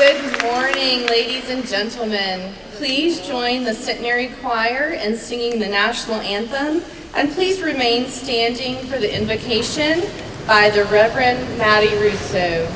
Good morning, ladies and gentlemen. Please join the Centenary Choir in singing the national anthem, and please remain standing for the invocation by the Reverend Maddie Russo.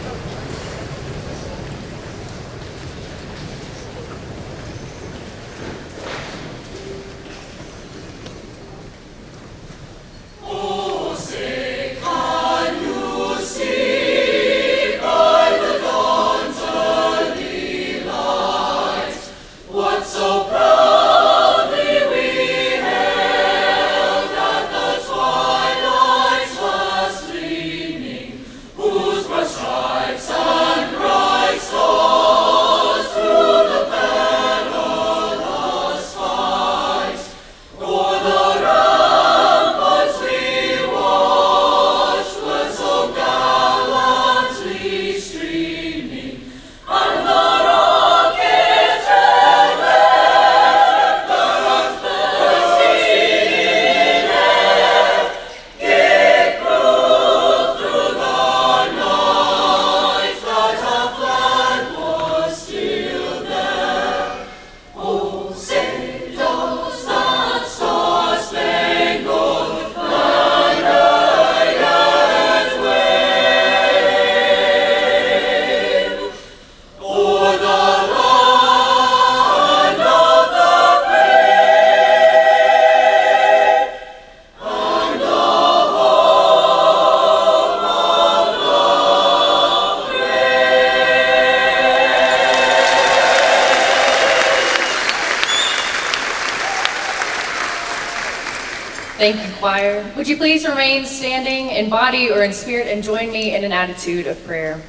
Thank you, choir. Would you please remain standing in body or in spirit and join me in an attitude of prayer.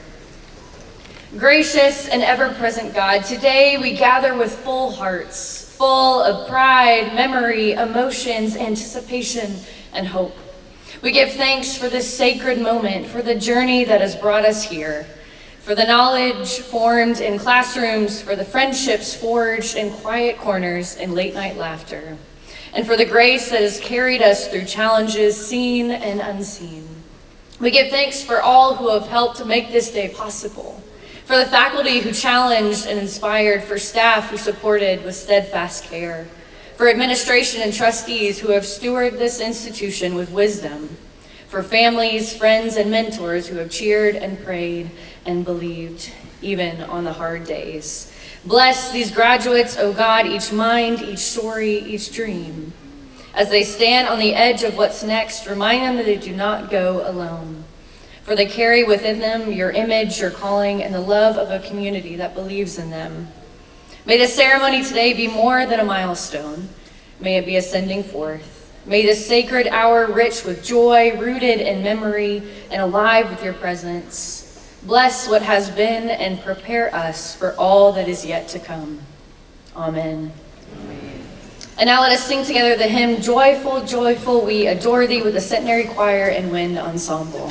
Gracious and ever-present God, today we gather with full hearts, full of pride, memory, emotions, anticipation, and hope. We give thanks for this sacred moment, for the journey that has brought us here, for the knowledge formed in classrooms, for the friendships forged in quiet corners and late-night laughter, and for the grace that has carried us through challenges seen and unseen. We give thanks for all who have helped to make this day possible, for the faculty who challenged and inspired, for staff who supported with steadfast care, for administration and trustees who have stewarded this institution with wisdom, for families, friends, and mentors who have cheered and prayed and believed, even on the hard days. Bless these graduates, O God, each mind, each story, each dream. As they stand on the edge of what's next, remind them that they do not go alone, for they carry within them your image, your calling, and the love of a community that believes in them. May the ceremony today be more than a milestone. May it be a sending forth. May this sacred hour rich with joy, rooted in memory, and alive with your presence. Bless what has been and prepare us for all that is yet to come. Amen. Amen. And now let us sing together the hymn, Joyful, Joyful, We Adore Thee, with the Centenary Choir and Wind Ensemble.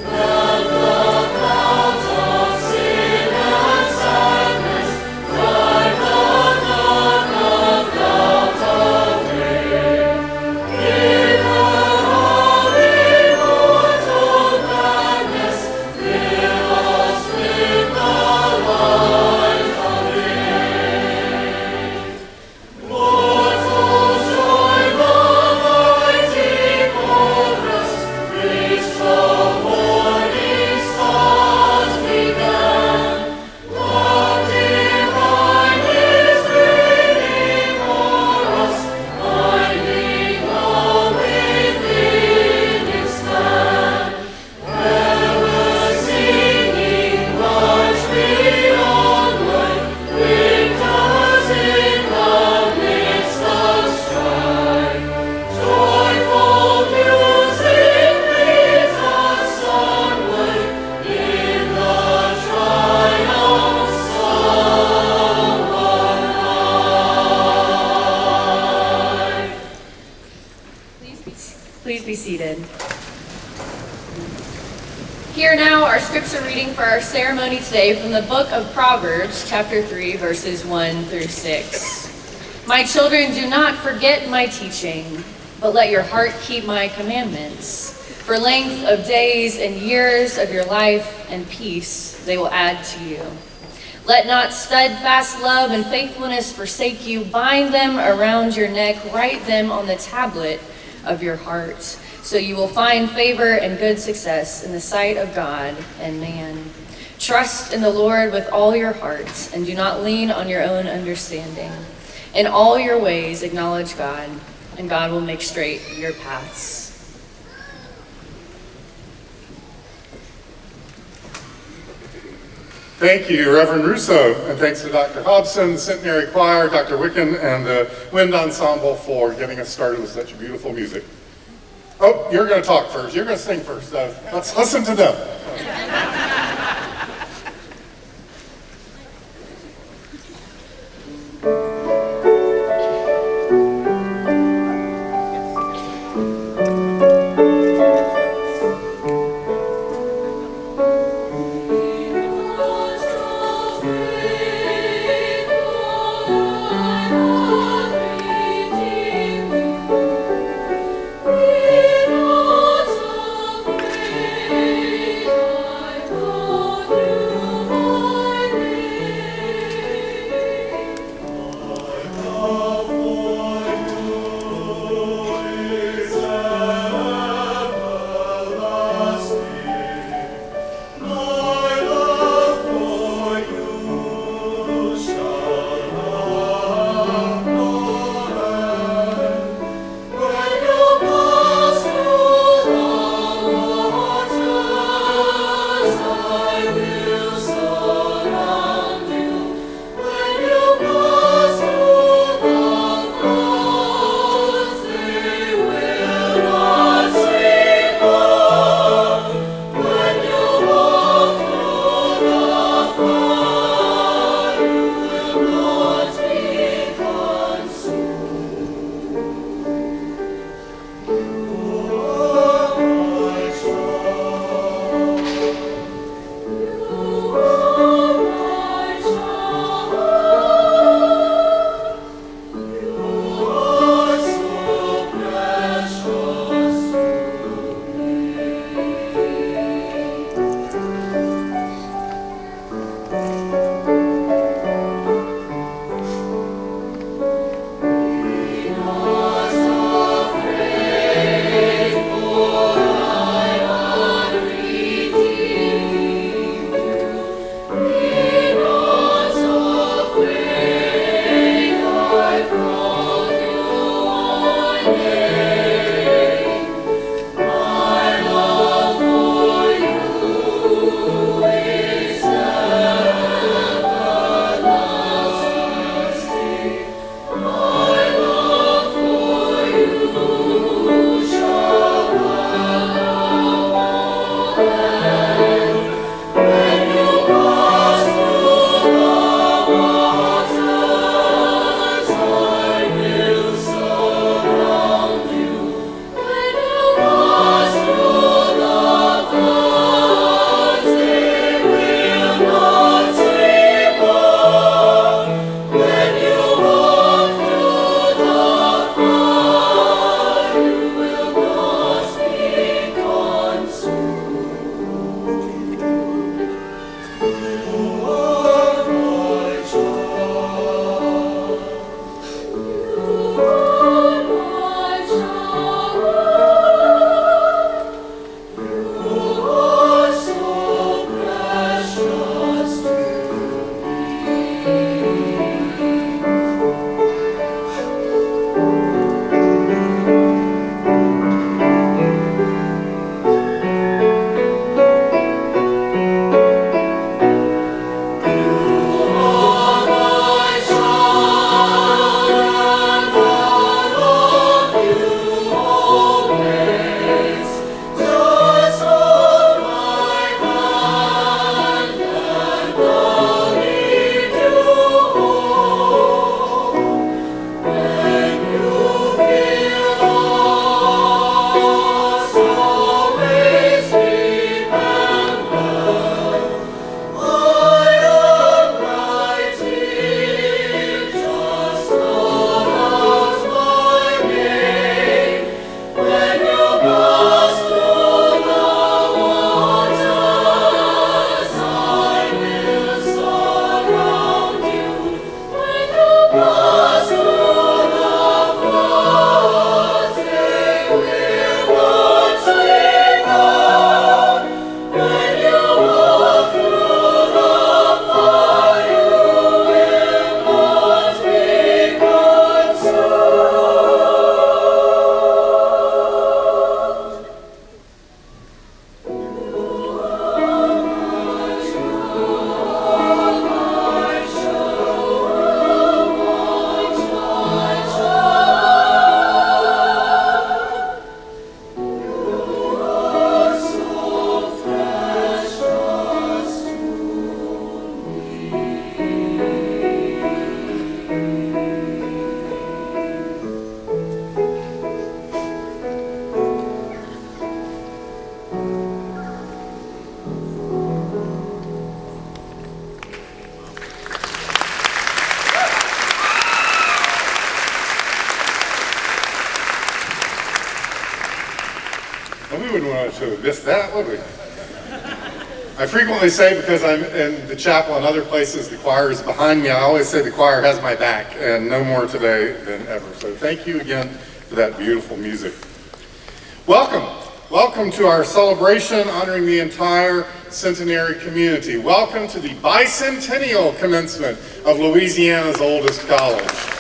Love a reading for our ceremony today from the book of Proverbs, chapter 3, verses 1 through 6. My children, do not forget my teaching, but let your heart keep my commandments. For length of days and years of your life and peace they will add to you. Let not steadfast love and faithfulness forsake you. Bind them around your neck, write them on the tablet of your heart, so you will find favor and good success in the sight of God and man. Trust in the Lord with all your heart, and do not lean on your own understanding. In all your ways acknowledge God, and God will make straight your paths. Thank you, Reverend Russo, and thanks to Dr. Hobson, the Centenary Choir, Dr. Wicken, and the Wind Ensemble for getting us started with such beautiful music. Oh, you're going to talk first. You're going to sing first. Let's listen to them. I We wouldn't want to miss that, would we? I frequently say, because I'm in the chapel and other places, the choir is behind me, I always say the choir has my back, and no more today than ever. So thank you again for that beautiful music. Welcome. Welcome to our celebration honoring the entire centenary community. Welcome to the bicentennial commencement of Louisiana's oldest college.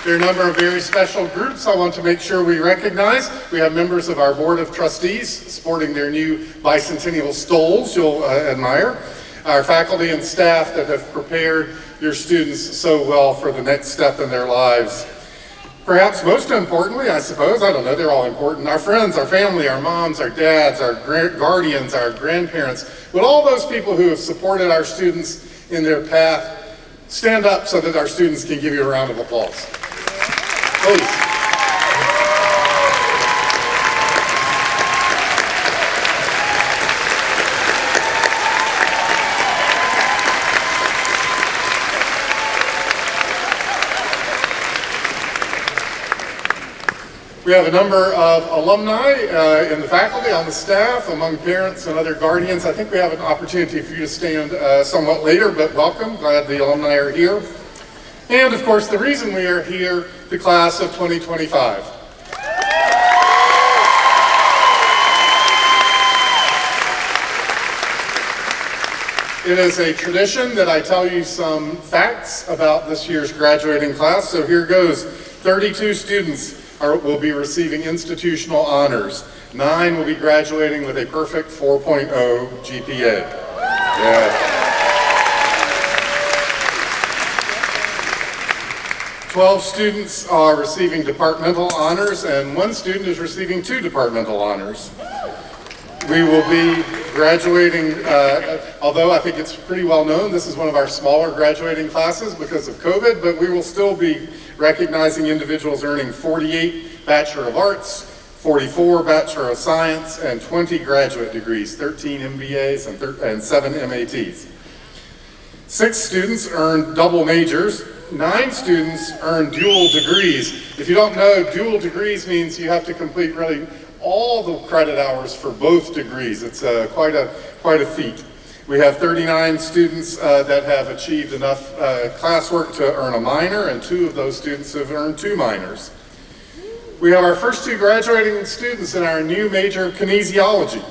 There are a number of very special groups I want to make sure we recognize. We have members of our Board of Trustees sporting their new bicentennial stoles you'll admire. Our faculty and staff that have prepared your students so well for the next step in their lives. Perhaps most importantly, I suppose, I don't know, they're all important, our friends, our family, our moms, our dads, our guardians, our grandparents, but all those people who have supported our students in their path, stand up so that our students can give you a round of applause. Please. We have a number of alumni in the faculty, on the staff, among parents and other guardians. I think we have an opportunity for you to stand somewhat later, but welcome. Glad the alumni are here. And of course, the reason we are here, the class of 2025. It is a tradition that I tell you some facts about this year's graduating class. So here goes. 32 students will be receiving institutional honors. 9 will be graduating with a perfect 4.0 GPA. Yeah. 12 students are receiving departmental honors, and 1 student is receiving 2 departmental honors. We will be graduating, although I think it's pretty well known, this is one of our smaller graduating classes because of COVID, but we will still be recognizing individuals earning 48 Bachelor of Arts, 44 Bachelor of Science, and 20 graduate degrees, 13 MBAs and 7 MATs. 6 students earned double majors. 9 students earn dual degrees. If you don't know, dual degrees means you have to complete really all the credit hours for both degrees. It's quite a feat. We have 39 students that have achieved enough classwork to earn a minor, and 2 of those students have earned 2 minors. We have our first 2 graduating students in our new major, kinesiology.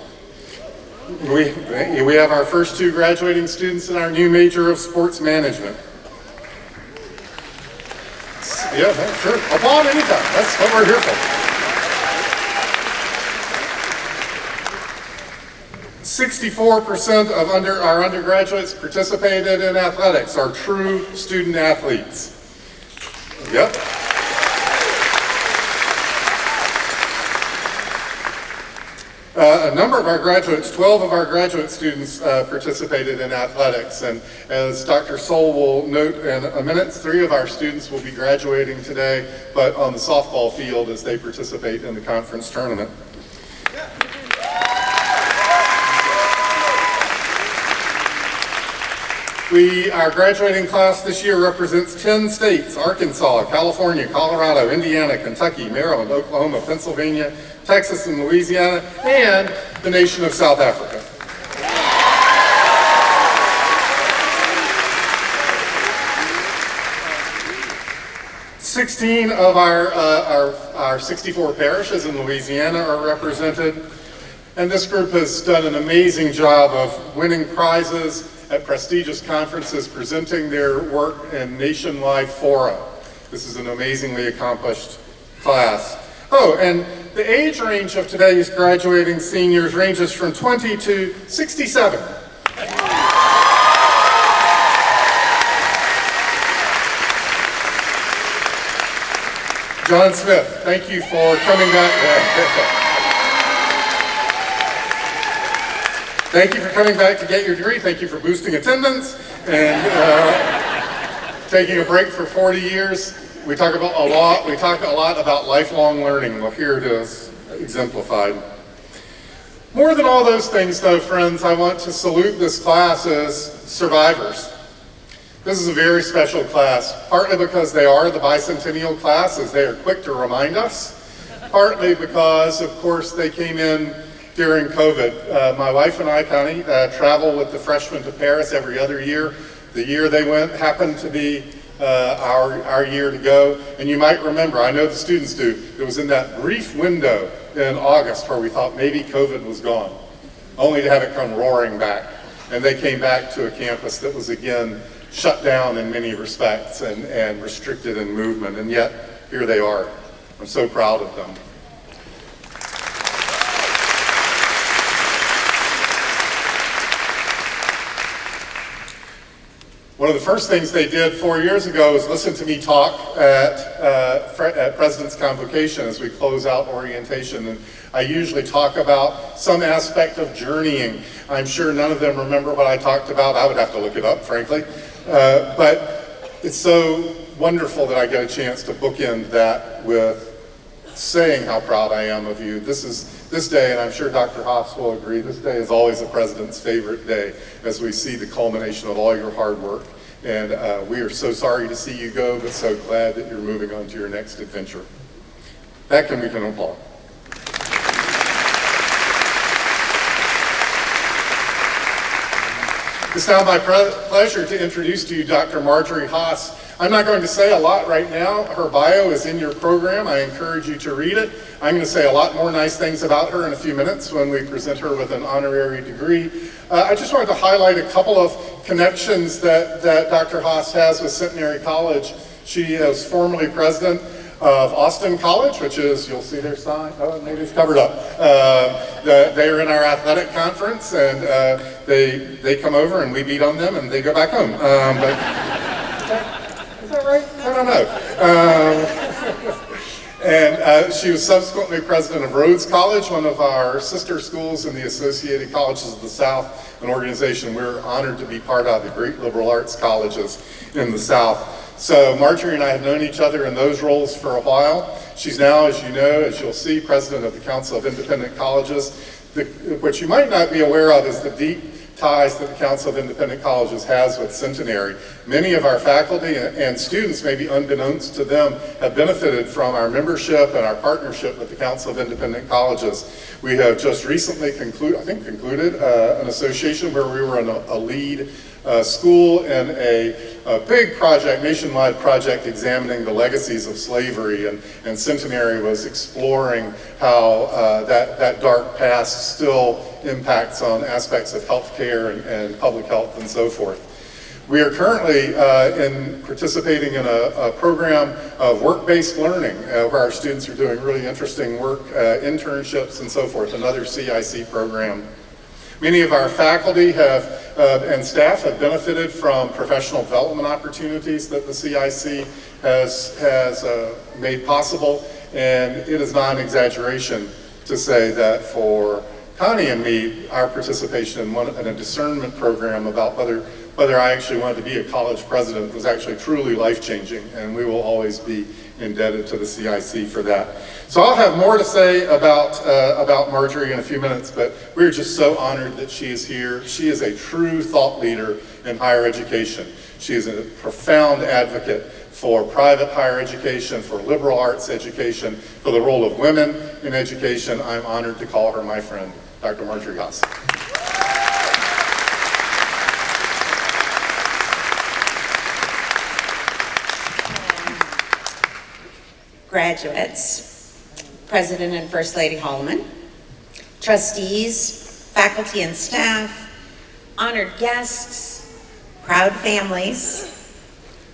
We have our first 2 graduating students in our new major of sports management. Yeah, sure. Applaud anytime. That's what we're here for. 64% of our undergraduates participated in athletics, are true student athletes. Yep. A number of our graduates, 12 of our graduate students participated in athletics, and as Dr. Soul will note in a minute, 3 of our students will be graduating today, but on the softball field as they participate in the conference tournament. Our graduating class this year represents 10 states: Arkansas, California, Colorado, Indiana, Kentucky, Maryland, Oklahoma, Pennsylvania, Texas, and Louisiana, and the nation of South Africa. Sixteen of our 64 parishes in Louisiana are represented, and this group has done an amazing job of winning prizes at prestigious conferences, presenting their work in nationwide fora. This is an amazingly accomplished class. Oh, and the age range of today's graduating seniors ranges from 20 to 67. John Smith, thank you for coming back. Thank you for coming back to get your degree. Thank you for boosting attendance and taking a break for 40 years. We talk a lot about lifelong learning. Well, here it is, exemplified. More than all those things, though, friends, I want to salute this class as survivors. This is a very special class, partly because they are the bicentennial class, as they are quick to remind us, partly because, of course, they came in during COVID. My wife and I, Connie, travel with the freshmen to Paris every other year. The year they went happened to be our year to go. And you might remember, I know the students do, it was in that brief window in August where we thought maybe COVID was gone, only to have it come roaring back. And they came back to a campus that was again shut down in many respects and restricted in movement. And yet, here they are. I'm so proud of them. One of the first things they did 4 years ago was listen to me talk at President's Convocation as we close out orientation. And I usually talk about some aspect of journeying. I'm sure none of them remember what I talked about. I would have to look it up, frankly. But it's so wonderful that I get a chance to bookend that with saying how proud I am of you. This day, and I'm sure Dr. Haas will agree, this day is always the President's favorite day as we see the culmination of all your hard work. And we are so sorry to see you go, but so glad that you're moving on to your next adventure. We can applaud. It's now my pleasure to introduce to you Dr. Marjorie Haas. I'm not going to say a lot right now. Her bio is in your program. I encourage you to read it. I'm going to say a lot more nice things about her in a few minutes when we present her with an honorary degree. I just wanted to highlight a couple of connections that Dr. Haas has with Centenary College. She is formerly president of Austin College, which is, you'll see their sign, oh, maybe it's covered up. They are in our athletic conference, and they come over and we beat on them and they go back home. Is that right? I don't know. And she was subsequently president of Rhodes College, one of our sister schools in the Associated Colleges of the South, an organization we're honored to be part of, the great liberal arts colleges in the South. So Marjorie and I have known each other in those roles for a while. She's now, as you know, as you'll see, president of the Council of Independent Colleges. What you might not be aware of is the deep ties that the Council of Independent Colleges has with Centenary. Many of our faculty and students, maybe unbeknownst to them, have benefited from our membership and our partnership with the Council of Independent Colleges. We have just recently concluded an association where we were in a lead school in a big project, nationwide project examining the legacies of slavery, and Centenary was exploring how that dark past still impacts on aspects of healthcare and public health and so forth. We are currently participating in a program of work-based learning where our students are doing really interesting work, internships and so forth, another CIC program. Many of our faculty and staff have benefited from professional development opportunities that the CIC has made possible, and it is not an exaggeration to say that for Connie and me, our participation in a discernment program about whether I actually wanted to be a college president was actually truly life-changing, and we will always be indebted to the CIC for that. So I'll have more to say about Marjorie in a few minutes, but we're just so honored that she is here. She is a true thought leader in higher education. She is a profound advocate for private higher education, for liberal arts education, for the role of women in education. I'm honored to call her my friend, Dr. Marjorie Haas. Graduates, President and First Lady Holloman, trustees, faculty and staff, honored guests, proud families,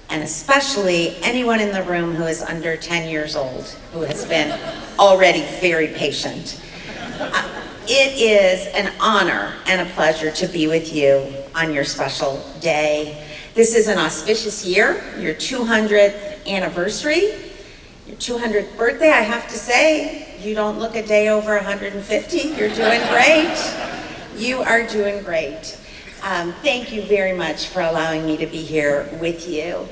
and especially anyone in the room who is under 10 years old, who has been already very patient. It is an honor and a pleasure to be with you on your special day. This is an auspicious year, your 200th anniversary, your 200th birthday. I have to say, you don't look a day over 150. You're doing great. You are doing great. Thank you very much for allowing me to be here with you.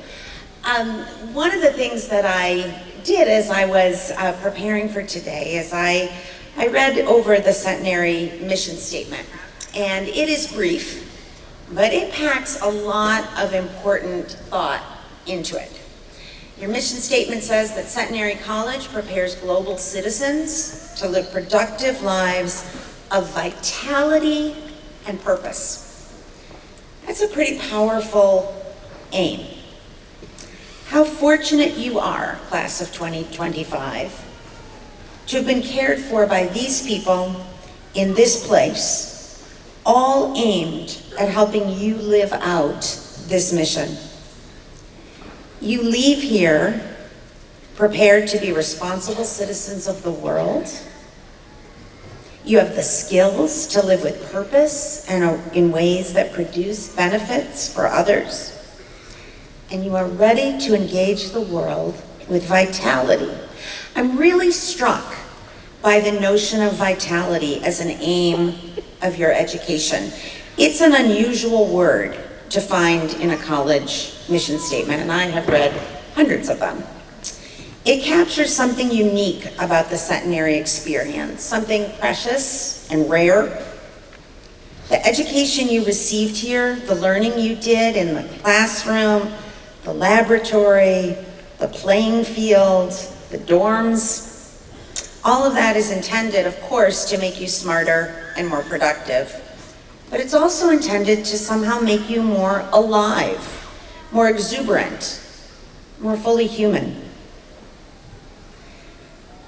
One of the things that I did as I was preparing for today is I read over the Centenary mission statement, and it is brief, but it packs a lot of important thought into it. Your mission statement says that Centenary College prepares global citizens to live productive lives of vitality and purpose. That's a pretty powerful aim. How fortunate you are, class of 2025, to have been cared for by these people in this place, all aimed at helping you live out this mission. You leave here prepared to be responsible citizens of the world. You have the skills to live with purpose and in ways that produce benefits for others. And you are ready to engage the world with vitality. I'm really struck by the notion of vitality as an aim of your education. It's an unusual word to find in a college mission statement, and I have read hundreds of them. It captures something unique about the centenary experience, something precious and rare. The education you received here, the learning you did in the classroom, the laboratory, the playing field, the dorms, all of that is intended, of course, to make you smarter and more productive. But it's also intended to somehow make you more alive, more exuberant, more fully human.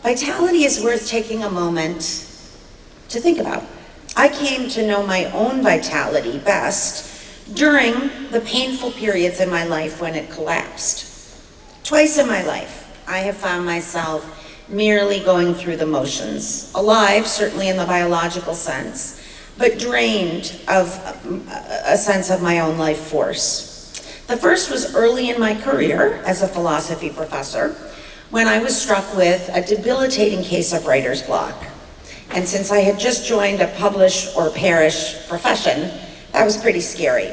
Vitality is worth taking a moment to think about. I came to know my own vitality best during the painful periods in my life when it collapsed. Twice in my life, I have found myself merely going through the motions, alive, certainly in the biological sense, but drained of a sense of my own life force. The first was early in my career as a philosophy professor, when I was struck with a debilitating case of writer's block. And since I had just joined a publish or perish profession, that was pretty scary.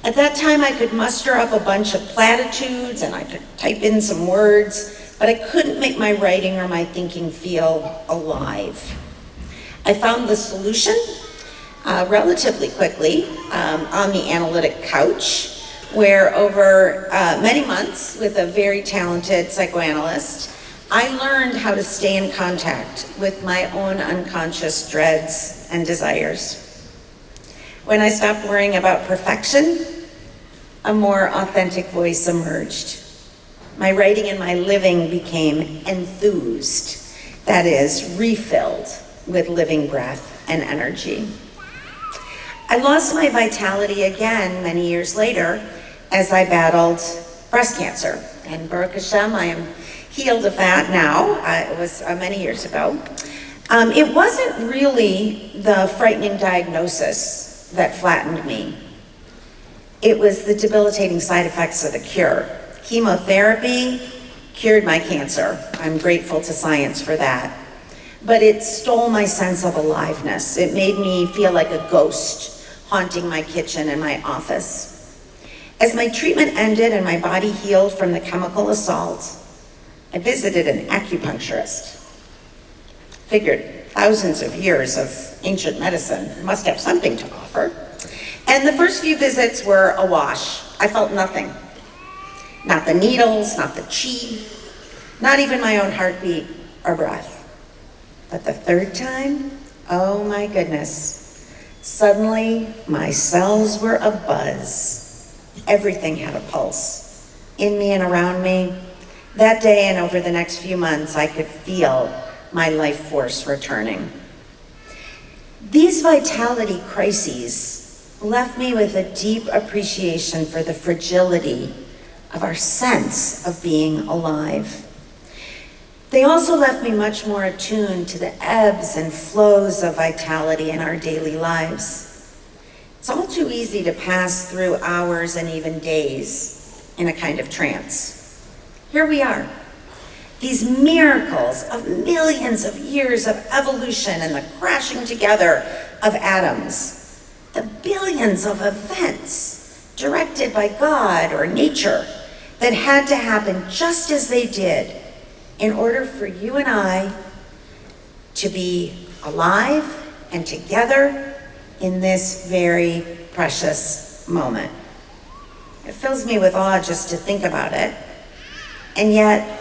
At that time, I could muster up a bunch of platitudes and I could type in some words, but I couldn't make my writing or my thinking feel alive. I found the solution relatively quickly on the analytic couch, where over many months with a very talented psychoanalyst, I learned how to stay in contact with my own unconscious dreads and desires. When I stopped worrying about perfection, a more authentic voice emerged. My writing and my living became enthused, that is, refilled with living breath and energy. I lost my vitality again many years later as I battled breast cancer. And Baruch Hashem, I am healed of that now. It was many years ago. It wasn't really the frightening diagnosis that flattened me. It was the debilitating side effects of the cure. Chemotherapy cured my cancer. I'm grateful to science for that. But it stole my sense of aliveness. It made me feel like a ghost haunting my kitchen and my office. As my treatment ended and my body healed from the chemical assault, I visited an acupuncturist. Figured thousands of years of ancient medicine must have something to offer. And the first few visits were a wash. I felt nothing. Not the needles, not the chi, not even my own heartbeat or breath. But the third time, oh my goodness, suddenly my cells were abuzz. Everything had a pulse, in me and around me. That day and over the next few months, I could feel my life force returning. These vitality crises left me with a deep appreciation for the fragility of our sense of being alive. They also left me much more attuned to the ebbs and flows of vitality in our daily lives. It's all too easy to pass through hours and even days in a kind of trance. Here we are, these miracles of millions of years of evolution and the crashing together of atoms, the billions of events directed by God or nature that had to happen just as they did in order for you and I to be alive and together in this very precious moment. It fills me with awe just to think about it, and yet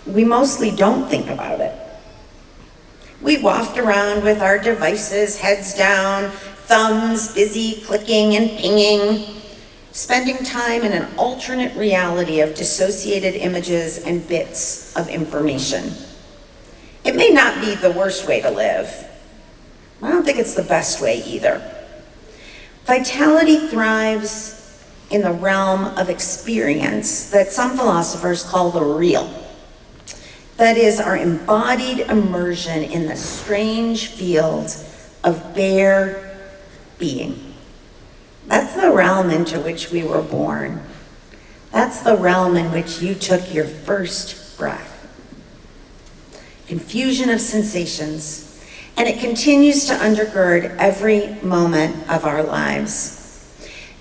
we mostly don't think about it. We waft around with our devices, heads down, thumbs busy clicking and pinging, spending time in an alternate reality of dissociated images and bits of information. It may not be the worst way to live. I don't think it's the best way either. Vitality thrives in the realm of experience that some philosophers call the real. That is our embodied immersion in the strange field of bare being. That's the realm into which we were born. That's the realm in which you took your first breath. Confusion of sensations, and it continues to undergird every moment of our lives.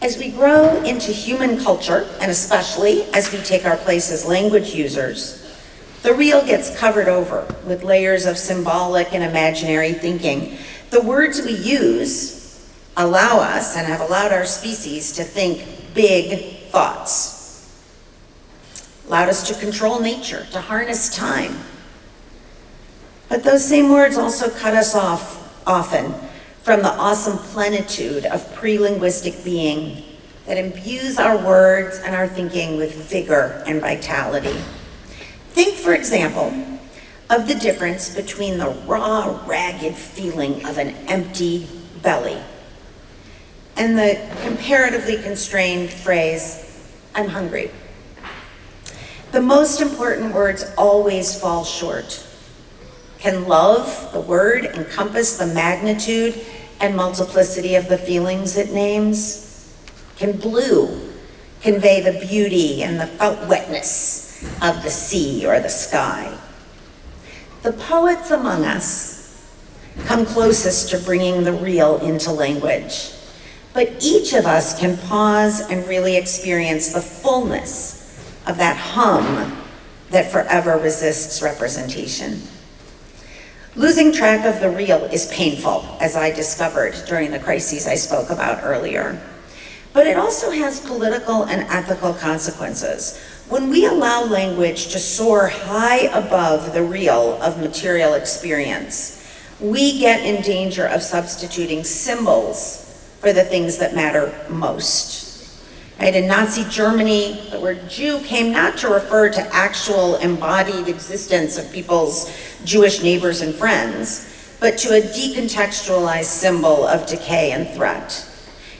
As we grow into human culture, and especially as we take our place as language users, the real gets covered over with layers of symbolic and imaginary thinking. The words we use allow us, and have allowed our species, to think big thoughts. Allowed us to control nature, to harness time. But those same words also cut us off often from the awesome plenitude of pre-linguistic being that imbues our words and our thinking with vigor and vitality. Think, for example, of the difference between the raw, ragged feeling of an empty belly and the comparatively constrained phrase, "I'm hungry." The most important words always fall short. Can love, the word, encompass the magnitude and multiplicity of the feelings it names? Can blue convey the beauty and the felt wetness of the sea or the sky? The poets among us come closest to bringing the real into language, but each of us can pause and really experience the fullness of that hum that forever resists representation. Losing track of the real is painful, as I discovered during the crises I spoke about earlier. But it also has political and ethical consequences. When we allow language to soar high above the real of material experience, we get in danger of substituting symbols for the things that matter most. Right? In Nazi Germany, the word Jew came not to refer to actual embodied existence of people's Jewish neighbors and friends, but to a decontextualized symbol of decay and threat.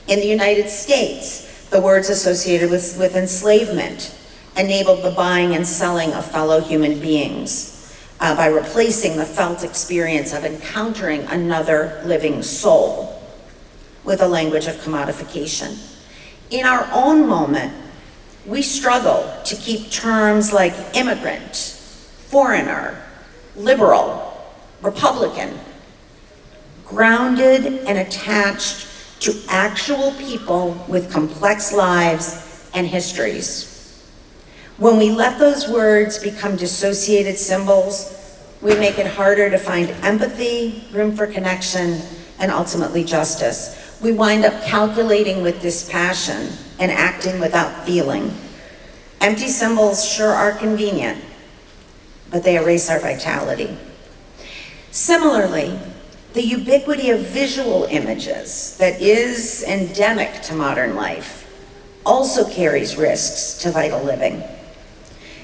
In the United States, the words associated with enslavement enabled the buying and selling of fellow human beings by replacing the felt experience of encountering another living soul with a language of commodification. In our own moment, we struggle to keep terms like immigrant, foreigner, liberal, Republican, grounded and attached to actual people with complex lives and histories. When we let those words become dissociated symbols, we make it harder to find empathy, room for connection, and ultimately justice. We wind up calculating with dispassion and acting without feeling. Empty symbols sure are convenient, but they erase our vitality. Similarly, the ubiquity of visual images that is endemic to modern life also carries risks to vital living.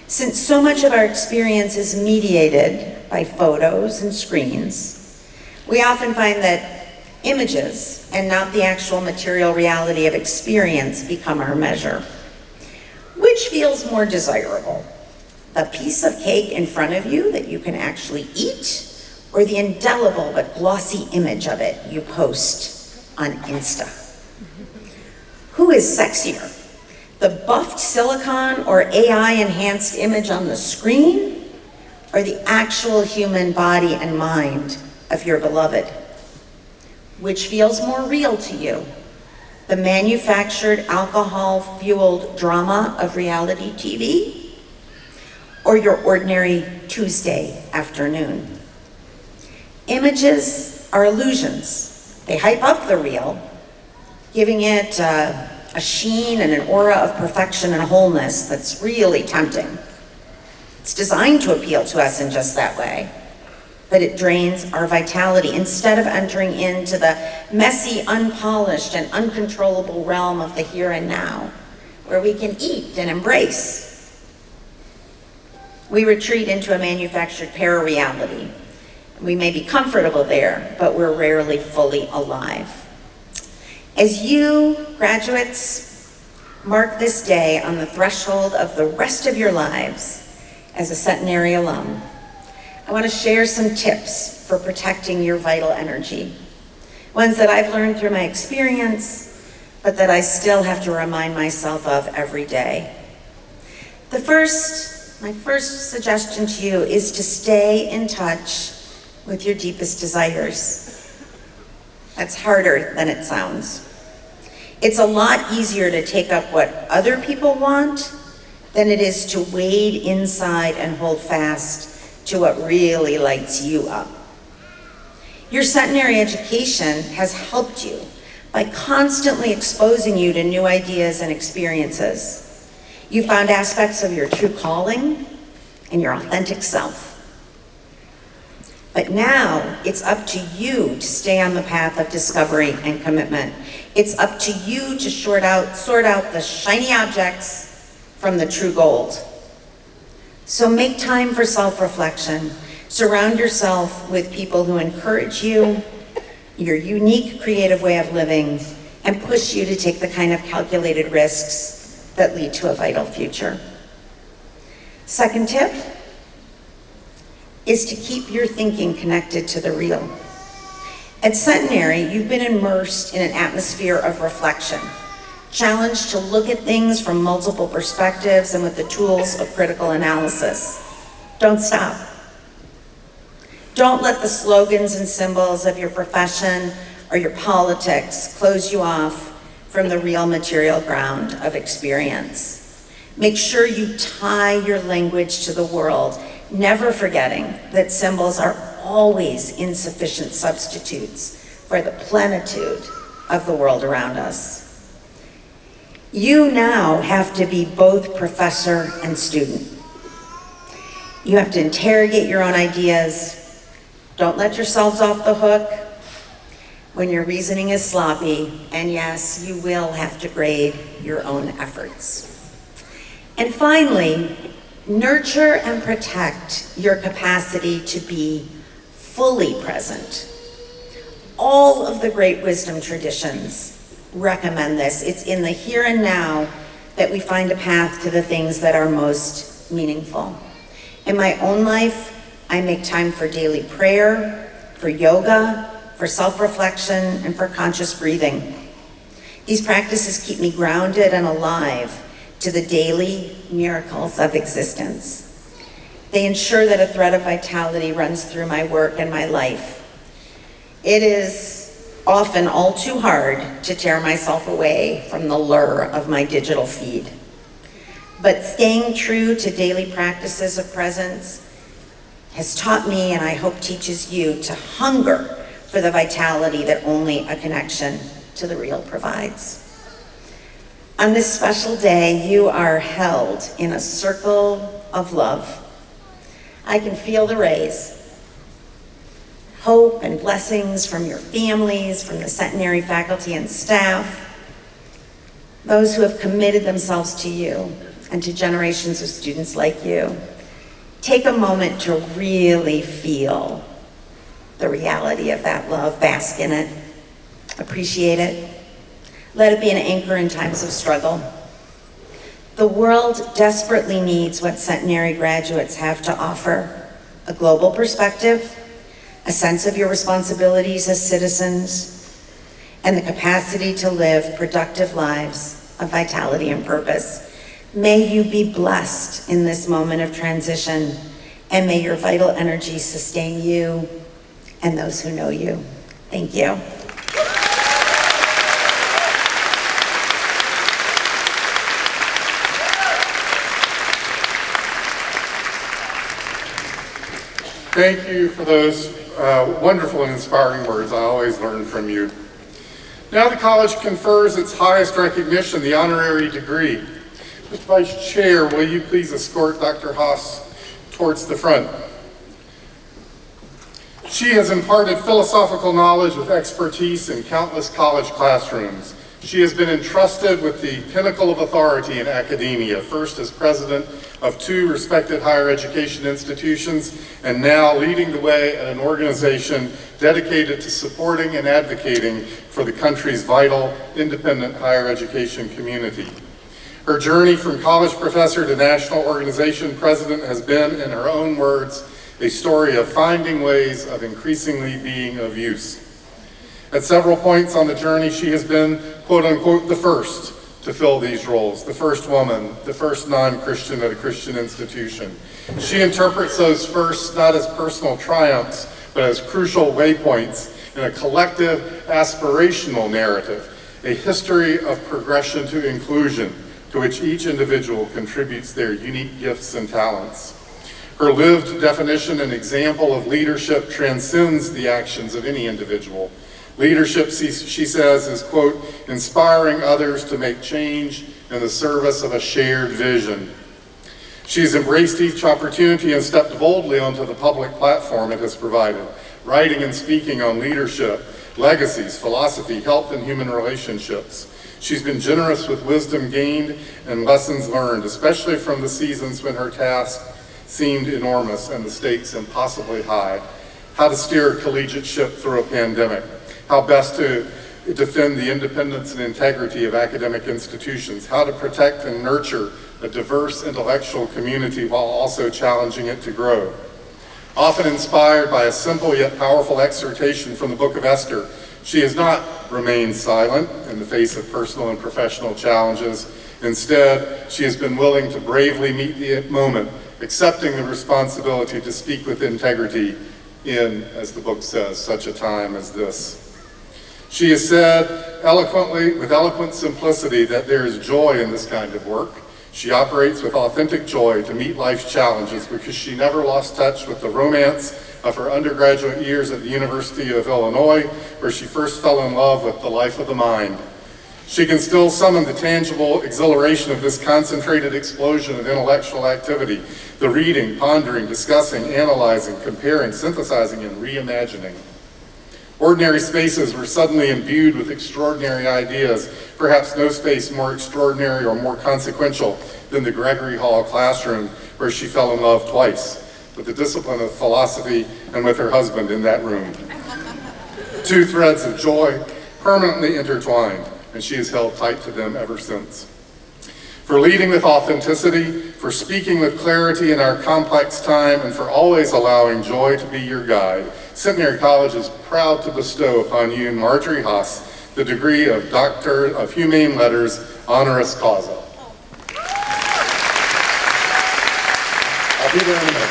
Since so much of our experience is mediated by photos and screens, we often find that images and not the actual material reality of experience become our measure. Which feels more desirable? The piece of cake in front of you that you can actually eat, or the indelible but glossy image of it you post on Insta? Who is sexier? The buffed silicone or AI-enhanced image on the screen, or the actual human body and mind of your beloved? Which feels more real to you? The manufactured alcohol-fueled drama of reality TV, or your ordinary Tuesday afternoon? Images are illusions. They hype up the real, giving it a sheen and an aura of perfection and wholeness that's really tempting. It's designed to appeal to us in just that way, but it drains our vitality instead of entering into the messy, unpolished, and uncontrollable realm of the here and now, where we can eat and embrace. We retreat into a manufactured para-reality. We may be comfortable there, but we're rarely fully alive. As you, graduates, mark this day on the threshold of the rest of your lives as a centenary alum, I want to share some tips for protecting your vital energy. Ones that I've learned through my experience, but that I still have to remind myself of every day. My first suggestion to you is to stay in touch with your deepest desires. That's harder than it sounds. It's a lot easier to take up what other people want than it is to wade inside and hold fast to what really lights you up. Your centenary education has helped you by constantly exposing you to new ideas and experiences. You found aspects of your true calling and your authentic self. But now it's up to you to stay on the path of discovery and commitment. It's up to you to sort out the shiny objects from the true gold. So make time for self-reflection. Surround yourself with people who encourage you, your unique creative way of living, and push you to take the kind of calculated risks that lead to a vital future. Second tip is to keep your thinking connected to the real. At Centenary, you've been immersed in an atmosphere of reflection, challenged to look at things from multiple perspectives and with the tools of critical analysis. Don't stop. Don't let the slogans and symbols of your profession or your politics close you off from the real material ground of experience. Make sure you tie your language to the world, never forgetting that symbols are always insufficient substitutes for the plenitude of the world around us. You now have to be both professor and student. You have to interrogate your own ideas. Don't let yourselves off the hook when your reasoning is sloppy, and yes, you will have to grade your own efforts. And finally, nurture and protect your capacity to be fully present. All of the great wisdom traditions recommend this. It's in the here and now that we find a path to the things that are most meaningful. In my own life, I make time for daily prayer, for yoga, for self-reflection, and for conscious breathing. These practices keep me grounded and alive to the daily miracles of existence. They ensure that a thread of vitality runs through my work and my life. It is often all too hard to tear myself away from the lure of my digital feed. But staying true to daily practices of presence has taught me, and I hope teaches you, to hunger for the vitality that only a connection to the real provides. On this special day, you are held in a circle of love. I can feel the rays. Hope and blessings from your families, from the centenary faculty and staff, those who have committed themselves to you and to generations of students like you. Take a moment to really feel the reality of that love, bask in it, appreciate it. Let it be an anchor in times of struggle. The world desperately needs what centenary graduates have to offer: a global perspective, a sense of your responsibilities as citizens, and the capacity to live productive lives of vitality and purpose. May you be blessed in this moment of transition, and may your vital energy sustain you and those who know you. Thank you. Thank you for those wonderful and inspiring words. I always learn from you. Now the college confers its highest recognition, the honorary degree. Mr. Vice Chair, will you please escort Dr. Haas towards the front? She has imparted philosophical knowledge with expertise in countless college classrooms. She has been entrusted with the pinnacle of authority in academia, first as president of 2 respected higher education institutions, and now leading the way at an organization dedicated to supporting and advocating for the country's vital, independent higher education community. Her journey from college professor to national organization president has been, in her own words, a story of finding ways of increasingly being of use. At several points on the journey, she has been, quote unquote, the first to fill these roles, the first woman, the first non-Christian at a Christian institution. She interprets those firsts not as personal triumphs, but as crucial waypoints in a collective aspirational narrative, a history of progression to inclusion, to which each individual contributes their unique gifts and talents. Her lived definition and example of leadership transcends the actions of any individual. Leadership, she says, is, quote, inspiring others to make change in the service of a shared vision. She's embraced each opportunity and stepped boldly onto the public platform it has provided, writing and speaking on leadership, legacies, philosophy, health, and human relationships. She's been generous with wisdom gained and lessons learned, especially from the seasons when her task seemed enormous and the stakes impossibly high. How to steer a collegiate ship through a pandemic, how best to defend the independence and integrity of academic institutions, how to protect and nurture a diverse intellectual community while also challenging it to grow. Often inspired by a simple yet powerful exhortation from the book of Esther, she has not remained silent in the face of personal and professional challenges. Instead, she has been willing to bravely meet the moment, accepting the responsibility to speak with integrity in, as the book says, such a time as this. She has said eloquently, with eloquent simplicity, that there is joy in this kind of work. She operates with authentic joy to meet life's challenges because she never lost touch with the romance of her undergraduate years at the University of Illinois, where she first fell in love with the life of the mind. She can still summon the tangible exhilaration of this concentrated explosion of intellectual activity, the reading, pondering, discussing, analyzing, comparing, synthesizing, and reimagining. Ordinary spaces were suddenly imbued with extraordinary ideas, perhaps no space more extraordinary or more consequential than the Gregory Hall classroom, where she fell in love twice, with the discipline of philosophy and with her husband in that room. 2 threads of joy permanently intertwined, and she has held tight to them ever since. For leading with authenticity, for speaking with clarity in our complex time, and for always allowing joy to be your guide, Centenary College is proud to bestow upon you, Marjorie Haas, the degree of Doctor of Humane Letters, honoris causa. I'll be there in a minute.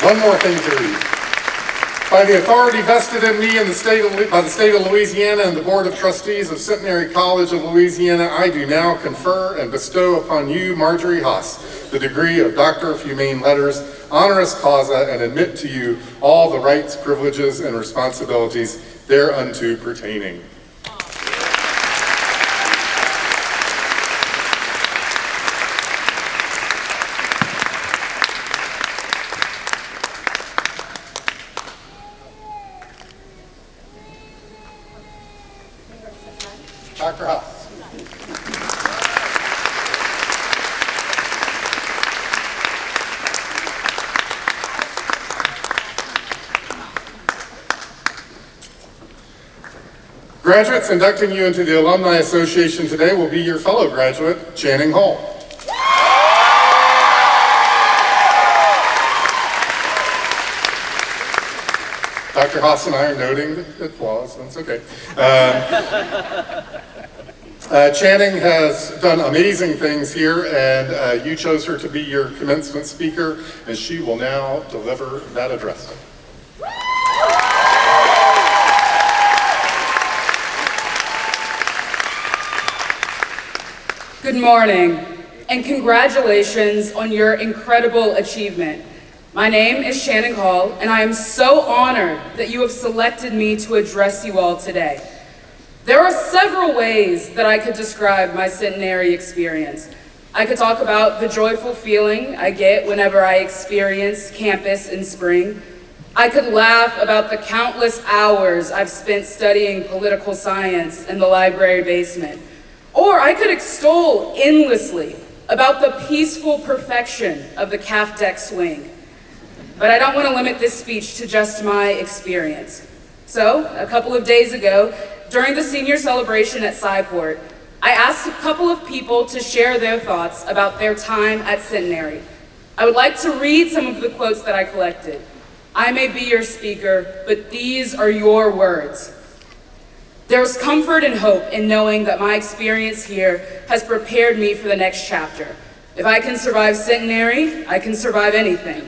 One more thing to read. By the authority vested in me in by the state of Louisiana and the Board of Trustees of Centenary College of Louisiana, I do now confer and bestow upon you, Marjorie Haas, the degree of Doctor of Humane Letters, honoris causa, and admit to you all the rights, privileges, and responsibilities thereunto pertaining. Dr. Haas. Graduates, inducting you into the Alumni Association today will be your fellow graduate, Channing Hall. Dr. Haas and I are noting the flaws, that's okay. Channing has done amazing things here, and you chose her to be your commencement speaker, and she will now deliver that address. Good morning, and congratulations on your incredible achievement. My name is Shannon Hall, and I am so honored that you have selected me to address you all today. There are several ways that I could describe my centenary experience. I could talk about the joyful feeling I get whenever I experience campus in spring. I could laugh about the countless hours I've spent studying political science in the library basement. Or I could extol endlessly about the peaceful perfection of the calf deck swing. But I don't want to limit this speech to just my experience. So, a couple of days ago, during the senior celebration at Sci-Port, I asked a couple of people to share their thoughts about their time at Centenary. I would like to read some of the quotes that I collected. I may be your speaker, but these are your words. There's comfort and hope in knowing that my experience here has prepared me for the next chapter. If I can survive Centenary, I can survive anything.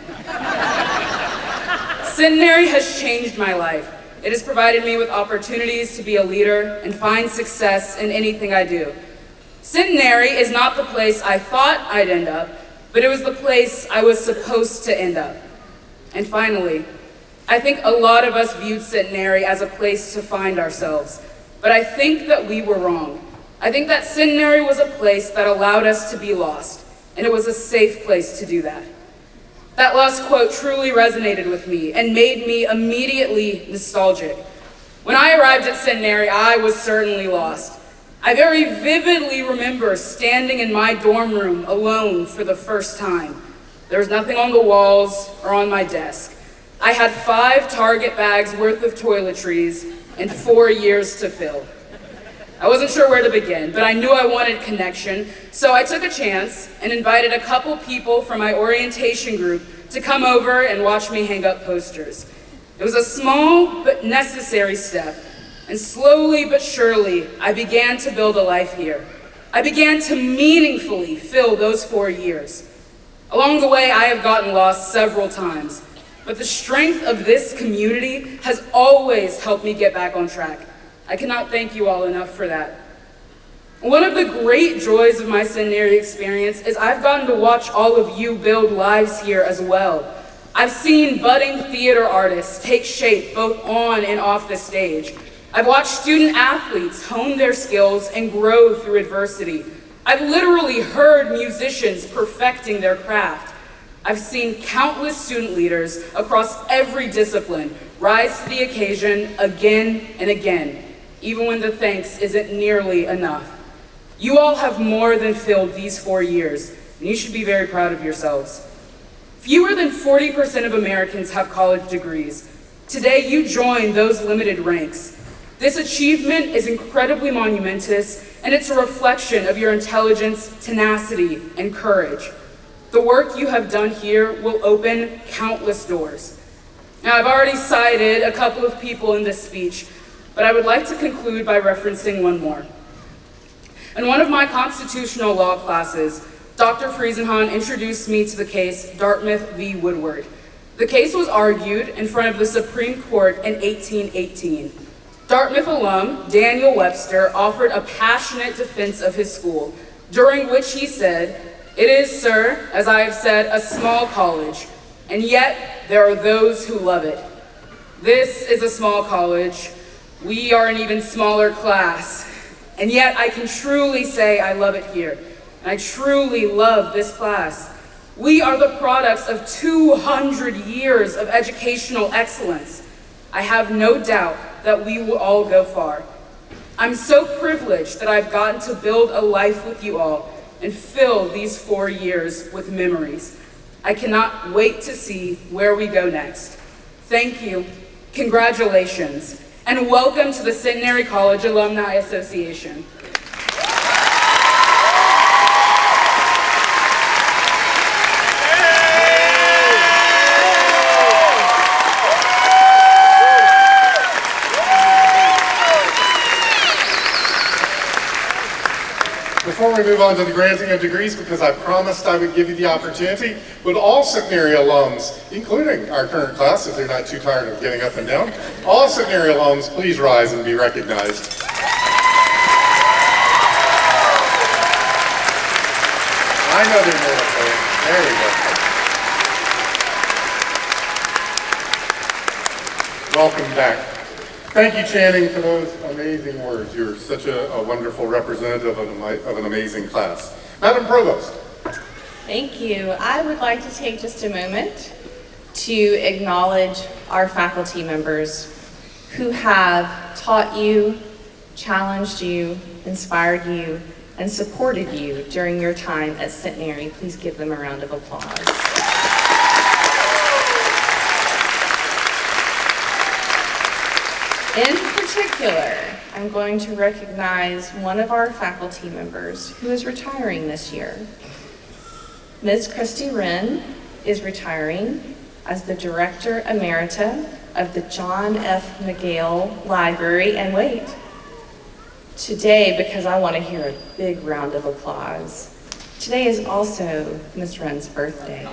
Centenary has changed my life. It has provided me with opportunities to be a leader and find success in anything I do. Centenary is not the place I thought I'd end up, but it was the place I was supposed to end up. And finally, I think a lot of us viewed Centenary as a place to find ourselves, but I think that we were wrong. I think that Centenary was a place that allowed us to be lost, and it was a safe place to do that. That last quote truly resonated with me and made me immediately nostalgic. When I arrived at Centenary, I was certainly lost. I very vividly remember standing in my dorm room alone for the first time. There was nothing on the walls or on my desk. I had 5 Target bags worth of toiletries and 4 years to fill. I wasn't sure where to begin, but I knew I wanted connection, so I took a chance and invited a couple people from my orientation group to come over and watch me hang up posters. It was a small but necessary step, and slowly but surely, I began to build a life here. I began to meaningfully fill those 4 years. Along the way, I have gotten lost several times, but the strength of this community has always helped me get back on track. I cannot thank you all enough for that. One of the great joys of my Centenary experience is I've gotten to watch all of you build lives here as well. I've seen budding theater artists take shape both on and off the stage. I've watched student athletes hone their skills and grow through adversity. I've literally heard musicians perfecting their craft. I've seen countless student leaders across every discipline rise to the occasion again and again, even when the thanks isn't nearly enough. You all have more than filled these 4 years, and you should be very proud of yourselves. Fewer than 40% of Americans have college degrees. Today, you join those limited ranks. This achievement is incredibly monumentous, and it's a reflection of your intelligence, tenacity, and courage. The work you have done here will open countless doors. Now, I've already cited a couple of people in this speech, but I would like to conclude by referencing one more. In one of my constitutional law classes, Dr. Friesenhahn introduced me to the case Dartmouth v. Woodward. The case was argued in front of the Supreme Court in 1818. Dartmouth alum Daniel Webster offered a passionate defense of his school, during which he said, "It is, sir, as I have said, a small college, and yet there are those who love it. This is a small college. We are an even smaller class, and yet I can truly say I love it here, and I truly love this class. We are the products of 200 years of educational excellence. I have no doubt that we will all go far. I'm so privileged that I've gotten to build a life with you all and fill these 4 years with memories. I cannot wait to see where we go next. Thank you, congratulations, and welcome to the Centenary College Alumni Association." Before we move on to the granting of degrees, because I promised I would give you the opportunity, would all Centenary alums, including our current class, if they're not too tired of getting up and down, all Centenary alums, please rise and be recognized. I know they're more up there. There we go. Welcome back. Thank you, Channing, for those amazing words. You're such a wonderful representative of an amazing class. Madam Provost. Thank you. I would like to take just a moment to acknowledge our faculty members who have taught you, challenged you, inspired you, and supported you during your time at Centenary. Please give them a round of applause. In particular, I'm going to recognize one of our faculty members who is retiring this year. Ms. Christy Wren is retiring as the Director Emerita of the John F. McGale Library. And wait, today, because I want to hear a big round of applause, today is also Ms. Wren's birthday.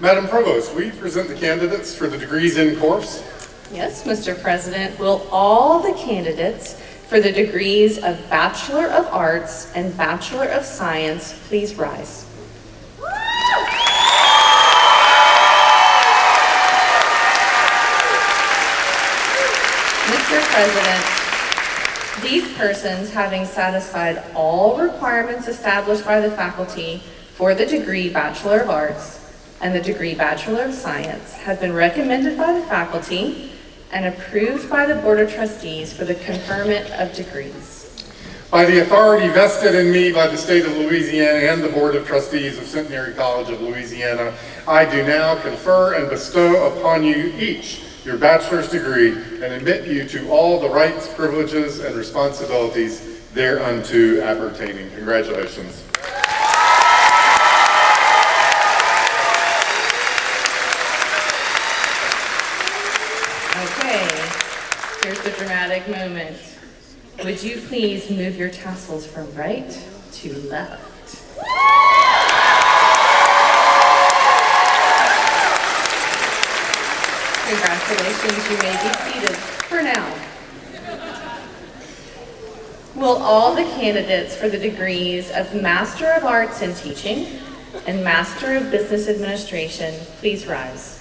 Madam Provost, will you present the candidates for the degrees in course? Yes, Mr. President. Will all the candidates for the degrees of Bachelor of Arts and Bachelor of Science please rise? Mr. President, these persons, having satisfied all requirements established by the faculty for the degree Bachelor of Arts and the degree Bachelor of Science, have been recommended by the faculty and approved by the Board of Trustees for the conferment of degrees. By the authority vested in me by the state of Louisiana and the Board of Trustees of Centenary College of Louisiana, I do now confer and bestow upon you each your bachelor's degree and admit you to all the rights, privileges, and responsibilities thereunto appertaining. Congratulations. Okay, here's the dramatic moment. Would you please move your tassels from right to left? Congratulations, you may be seated for now. Will all the candidates for the degrees of Master of Arts in Teaching and Master of Business Administration please rise?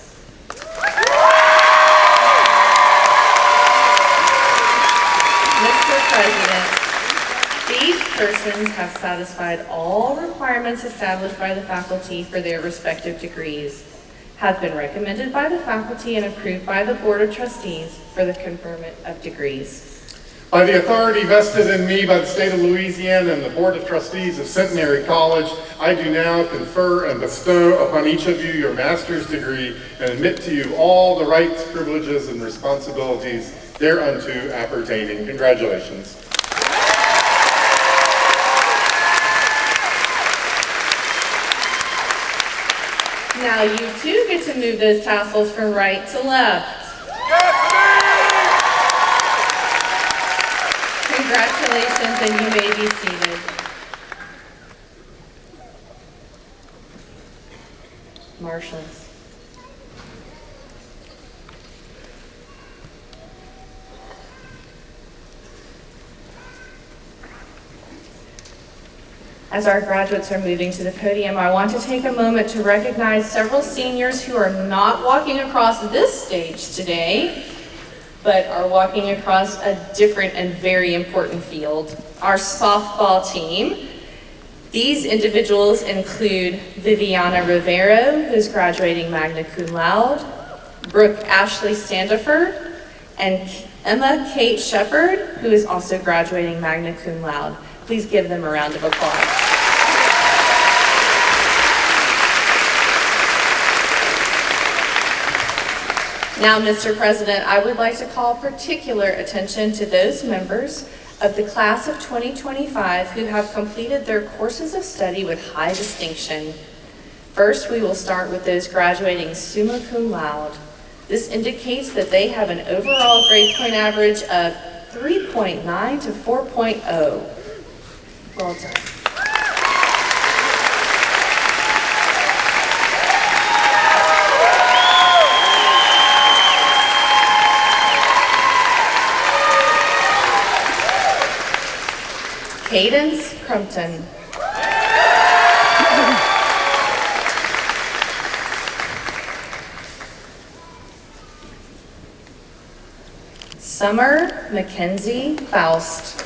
Mr. President, these persons have satisfied all requirements established by the faculty for their respective degrees, have been recommended by the faculty and approved by the Board of Trustees for the conferment of degrees. By the authority vested in me by the state of Louisiana and the Board of Trustees of Centenary College, I do now confer and bestow upon each of you your master's degree and admit to you all the rights, privileges, and responsibilities thereunto appertaining. Congratulations. Now you too get to move those tassels from right to left. Congratulations, and you may be seated. Marshals. As our graduates are moving to the podium, I want to take a moment to recognize several seniors who are not walking across this stage today, but are walking across a different and very important field, our softball team. These individuals include Viviana Rivero, who's graduating magna cum laude, Brooke Ashley Standiford, and Emma Kate Shepard, who is also graduating magna cum laude. Please give them a round of applause. Now, Mr. President, I would like to call particular attention to those members of the class of 2025 who have completed their courses of study with high distinction. First, we will start with those graduating summa cum laude. This indicates that they have an overall grade point average of 3.9 to 4.0. Well done. Cadence Crumpton. Summer Mackenzie Faust.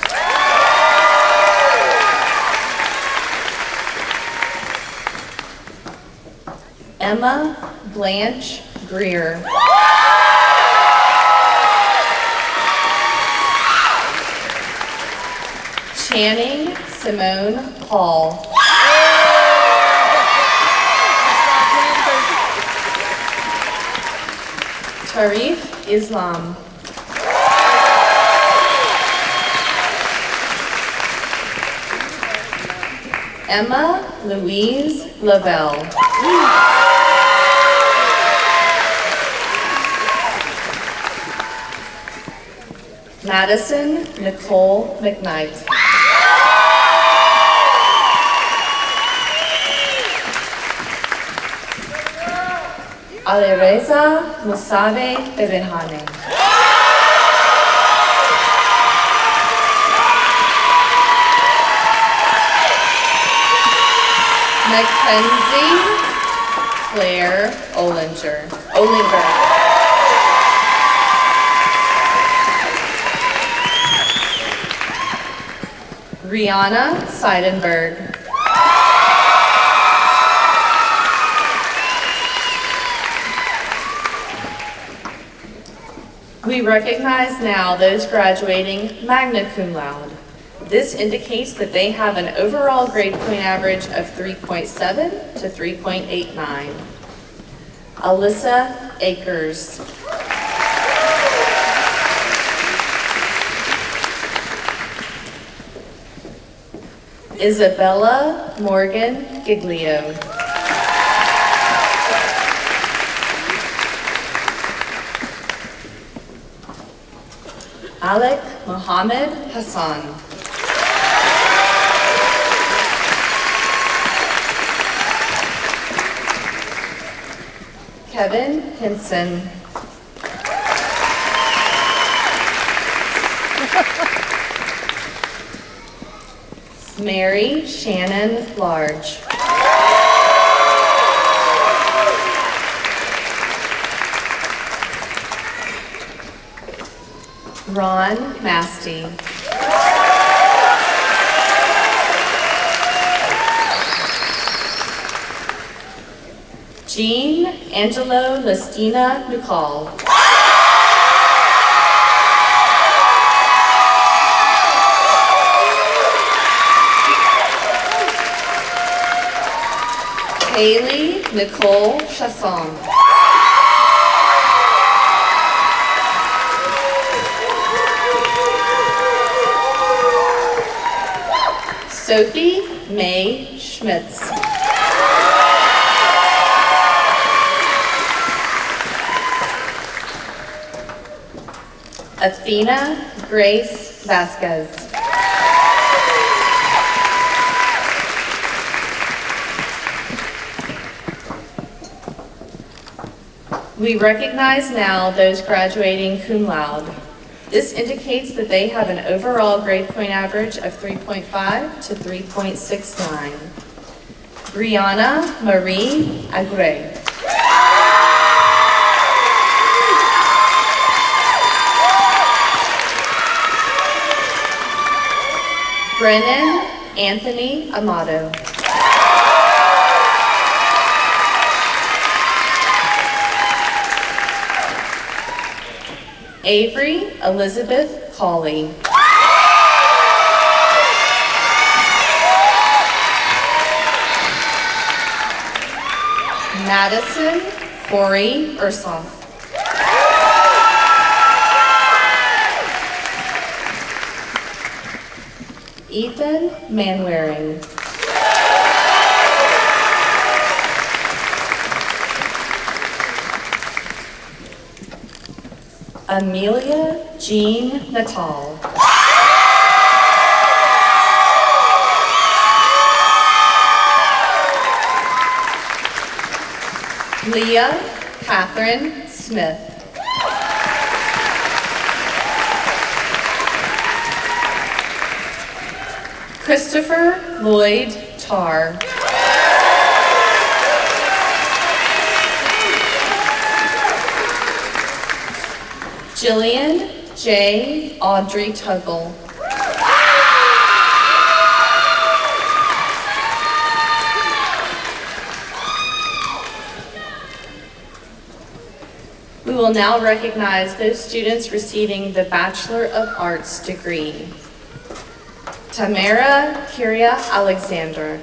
Emma Blanche Greer. Channing Simone Hall. Tarif Islam. Emma Louise Lavelle. Madison Nicole McKnight. Alireza Musabe Bebenhane. Mackenzie Claire Olinger. Rihanna Seidenberg. We recognize now those graduating magna cum laude. This indicates that they have an overall grade point average of 3.7 to 3.89. Alyssa Akers. Isabella Morgan Giglio. Alec Mohammed Hassan. Kevin Hinson. Mary Shannon Large. Ron Masty. Jean Angelo Listina Nicole. Haley Nicole Chasson. Sophie May Schmitz. Athena Grace Vasquez. We recognize now those graduating cum laude. This indicates that they have an overall grade point average of 3.5 to 3.69. Brianna Marie Agre. Brennan Anthony Amato. Avery Elizabeth Cawley. Madison Corey Ursoff. Ethan Manwaring. Amelia Jean Natal. Leah Catherine Smith. Christopher Lloyd Tarr. Jillian J. Audrey Tuggle. We will now recognize those students receiving the Bachelor of Arts degree. Tamara Kiria Alexander.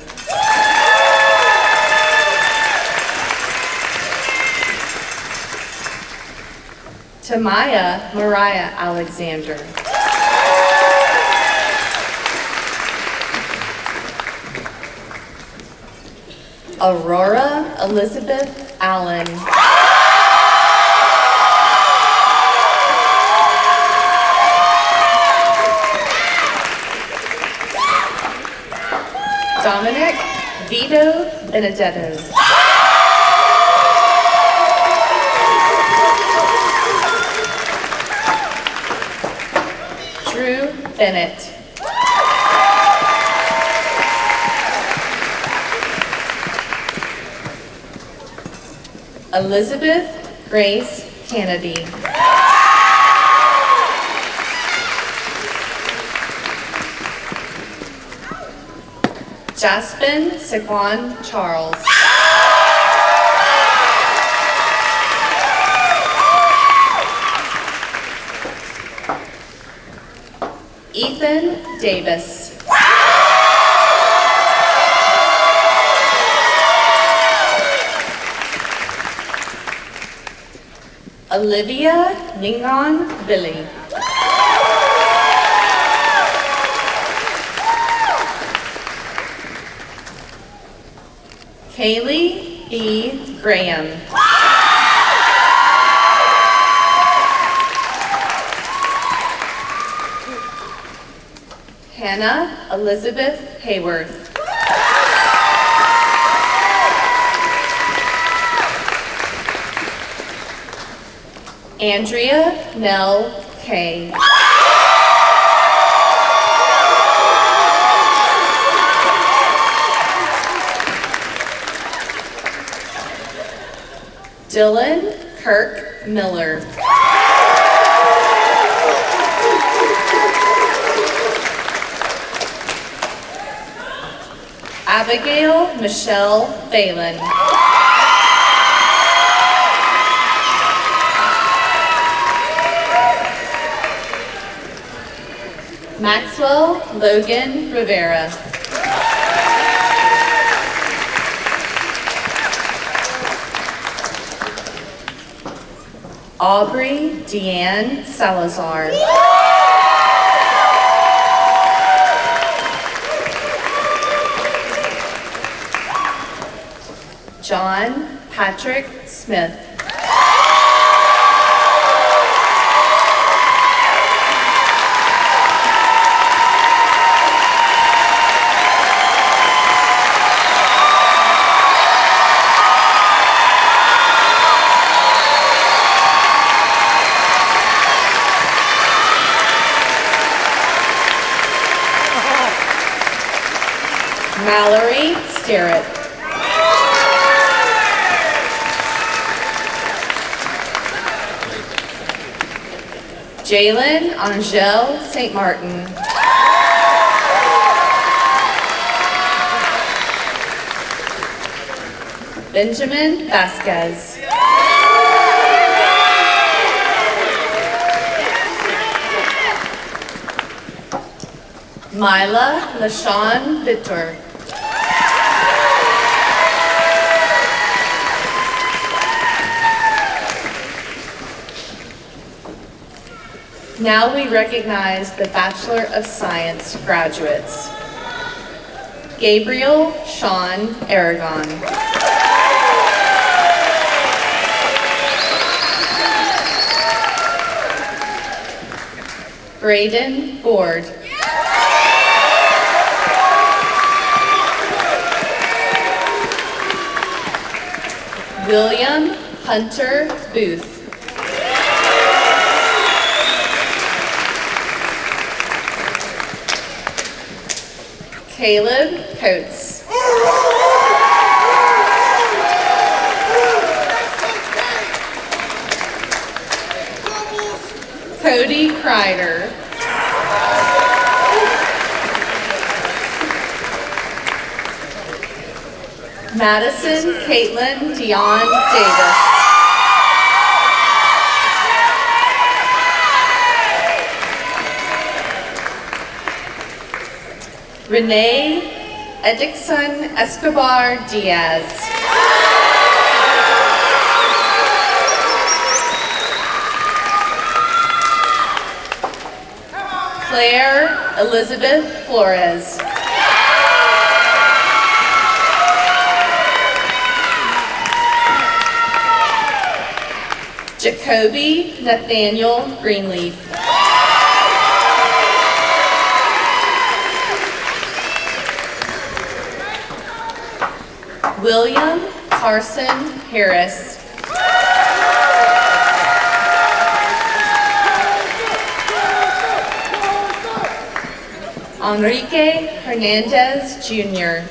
Tamaya Mariah Alexander. Aurora Elizabeth Allen. Dominic Vito Benedetto. Drew Bennett. Elizabeth Grace Kennedy. Jaspin Saquon Charles. Ethan Davis. Olivia Ningon Billy. Kaylee E. Graham. Hannah Elizabeth Hayworth. Andrea Nell Kay. Dylan Kirk Miller. Abigail Michelle Phelan. Maxwell Logan Rivera. Aubrey Deanne Salazar. John Patrick Smith. Mallory Sterrett. Jalen Angel St. Martin. Benjamin Vasquez. Mila LaShawn Vittor. Now we recognize the Bachelor of Science graduates. Gabriel Sean Aragon. Braden Board. William Hunter Booth. Caleb Coates. Cody Kreider. Madison Caitlin Dion Davis. Renee Edixon Escobar Diaz. Claire Elizabeth Flores. Jacoby Nathaniel Greenleaf. William Carson Harris. Enrique Hernandez Jr.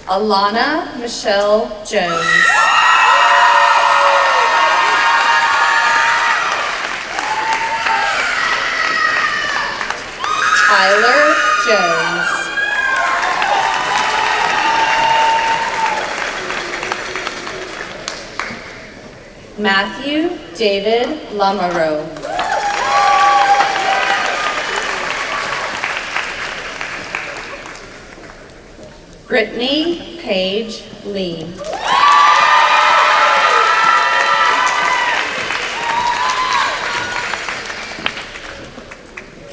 Alana Michelle Jones. Tyler Jones. Matthew David Lamoureux. Brittany Paige Lee.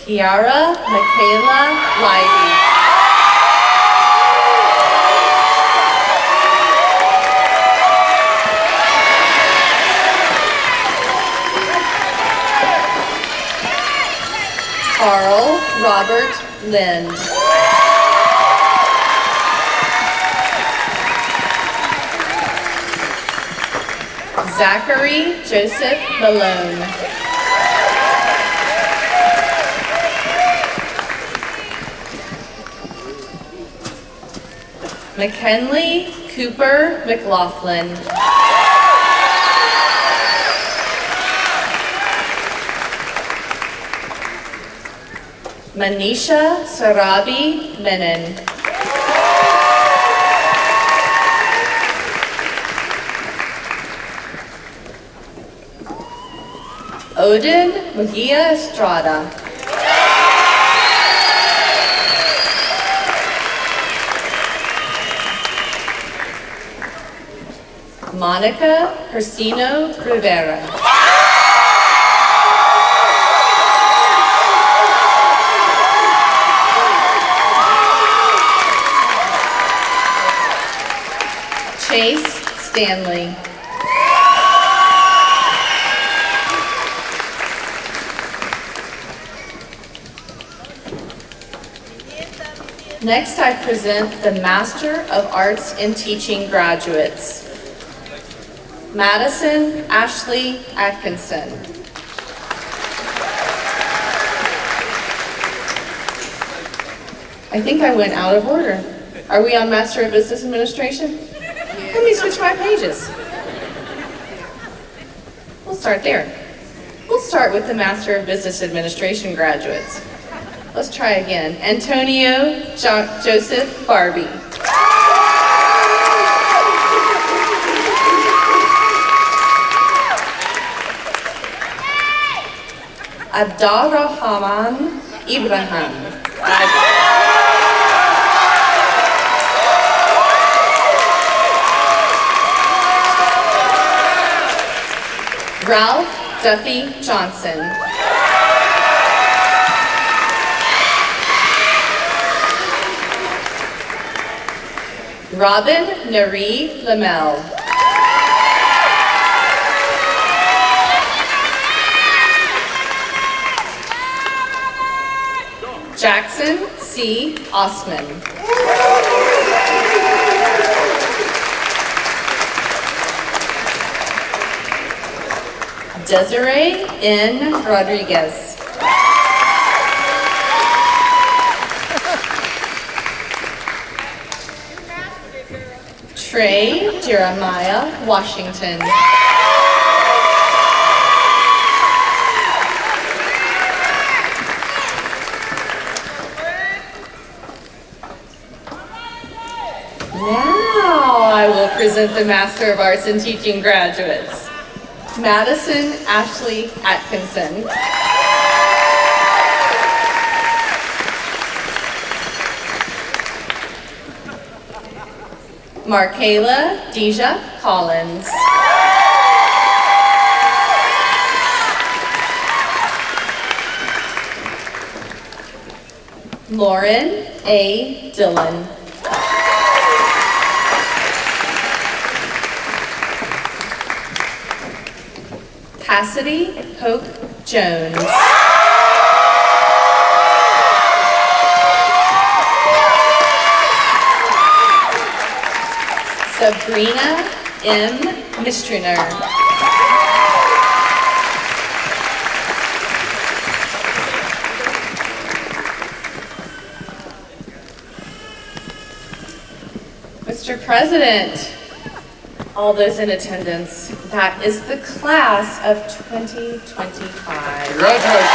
Kiara Michaela Livey. Carl Robert Lind. Zachary Joseph Malone. McKinley Cooper McLaughlin. Manisha Sarabi Menon. Odin Mugia Estrada. Monica Persino Rivera. Chase Stanley. Next, I present the Master of Arts in Teaching graduates. Madison Ashley Atkinson. I think I went out of order. Are we on Master of Business Administration? Let me switch my pages. We'll start there. We'll start with the Master of Business Administration graduates. Let's try again. Antonio Joseph Barbie. Abdurrahman Ibrahim. Ralph Duffy Johnson. Robin Nari Lamel. Jackson C. Osman. Desiree N. Rodriguez. Trey Jeremiah Washington. Now I will present the Master of Arts in Teaching graduates. Madison Ashley Atkinson. Markayla Deja Collins. Lauren A. Dillon. Cassidy Hope Jones. Sabrina M. Mistriner. Mr. President, all those in attendance, that is the class of 2025. Congratulations.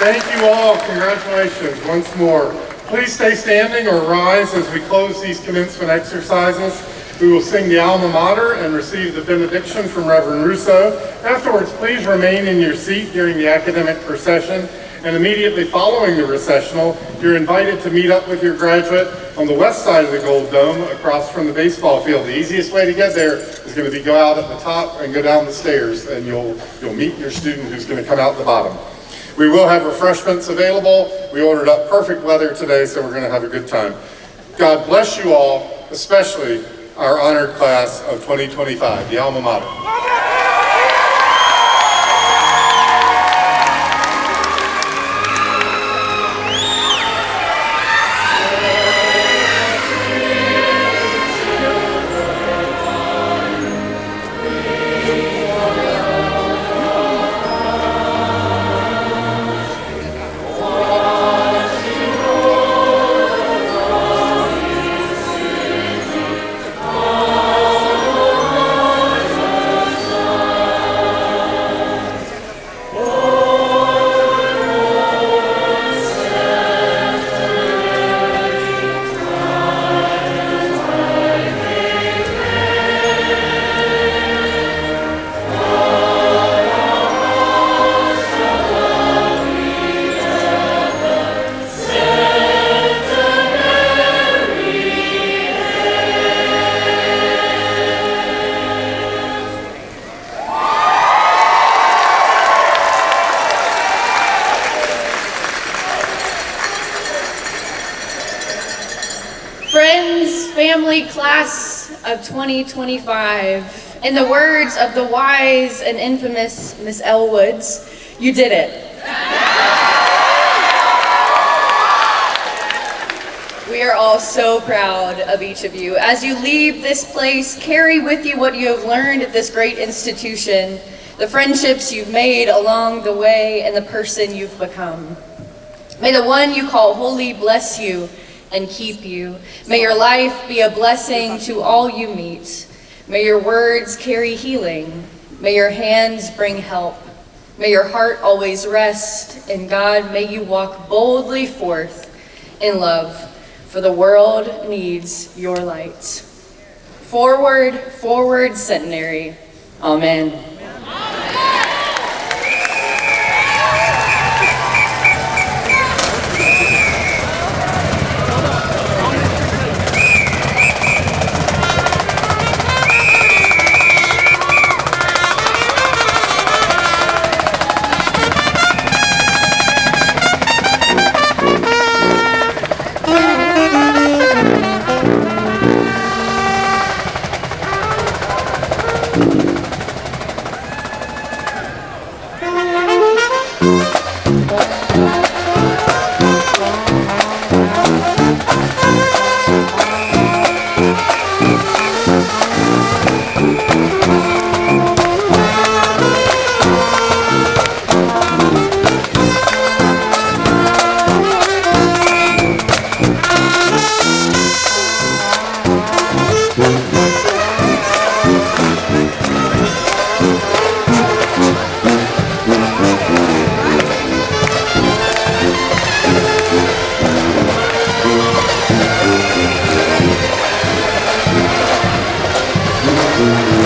Thank you all. Congratulations once more. Please stay standing or rise as we close these commencement exercises. We will sing the alma mater and receive the benediction from Reverend Russo. Afterwards, please remain in your seat during the academic procession. And immediately following the recessional, you're invited to meet up with your graduate on the west side of the Gold Dome across from the baseball field. The easiest way to get there is going to be go out at the top and go down the stairs, and you'll meet your student who's going to come out the bottom. We will have refreshments available. We ordered up perfect weather today, so we're going to have a good time. God bless you all, especially our honored class of 2025, the alma mater. Friends, family, class of 2025, in the words of the wise and infamous Miss Elwoods, you did it. We are all so proud of each of you. As you leave this place, carry with you what you have learned at this great institution, the friendships you've made along the way, and the person you've become. May the one you call holy bless you and keep you. May your life be a blessing to all you meet. May your words carry healing. May your hands bring help. May your heart always rest in God. May you walk boldly forth in love, for the world needs your light. Forward, forward, Centenary. Amen. Thank you.